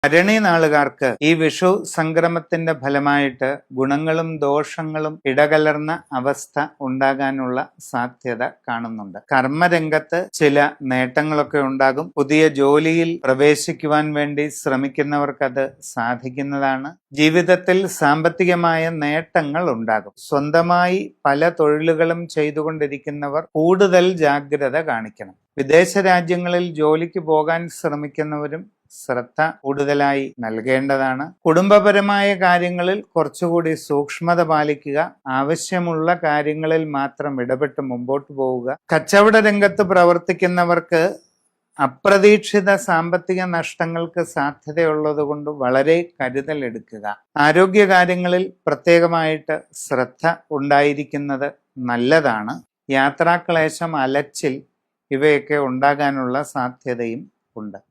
ഭരണി നാളുകാർക്ക് ഈ വിഷു സംക്രമത്തിന്റെ ഫലമായിട്ട് ഗുണങ്ങളും ദോഷങ്ങളും ഇടകലർന്ന അവസ്ഥ ഉണ്ടാകാനുള്ള സാധ്യത കാണുന്നുണ്ട്. കർമ്മരംഗത്ത് ചില നേട്ടങ്ങളൊക്കെ ഉണ്ടാകും. പുതിയ ജോലിയിൽ പ്രവേശിക്കുവാൻ വേണ്ടി ശ്രമിക്കുന്നവർക്കത് സാധിക്കുന്നതാണ്. ജീവിതത്തിൽ സാമ്പത്തികമായ നേട്ടങ്ങൾ ഉണ്ടാകും. സ്വന്തമായി പല തൊഴിലുകളും ചെയ്തുകൊണ്ടിരിക്കുന്നവർ കൂടുതൽ ജാഗ്രത കാണിക്കണം. വിദേശ രാജ്യങ്ങളിൽ ജോലിക്ക് പോകാൻ ശ്രമിക്കുന്നവരും ശ്രദ്ധ കൂടുതലായി നൽകേണ്ടതാണ്. കുടുംബപരമായ കാര്യങ്ങളിൽ കുറച്ചുകൂടി സൂക്ഷ്മത പാലിക്കുക. ആവശ്യമുള്ള കാര്യങ്ങളിൽ മാത്രം ഇടപെട്ട് മുമ്പോട്ട് പോവുക. കച്ചവട രംഗത്ത് പ്രവർത്തിക്കുന്നവർക്ക് അപ്രതീക്ഷിത സാമ്പത്തിക നഷ്ടങ്ങൾക്ക് സാധ്യതയുള്ളത് കൊണ്ട് വളരെ കരുതൽ എടുക്കുക. ആരോഗ്യകാര്യങ്ങളിൽ പ്രത്യേകമായിട്ട് ശ്രദ്ധ ഉണ്ടായിരിക്കുന്നത് നല്ലതാണ്. യാത്രാക്ലേശം, അലച്ചിൽ ഇവയൊക്കെ ഉണ്ടാകാനുള്ള സാധ്യതയും ഉണ്ട്.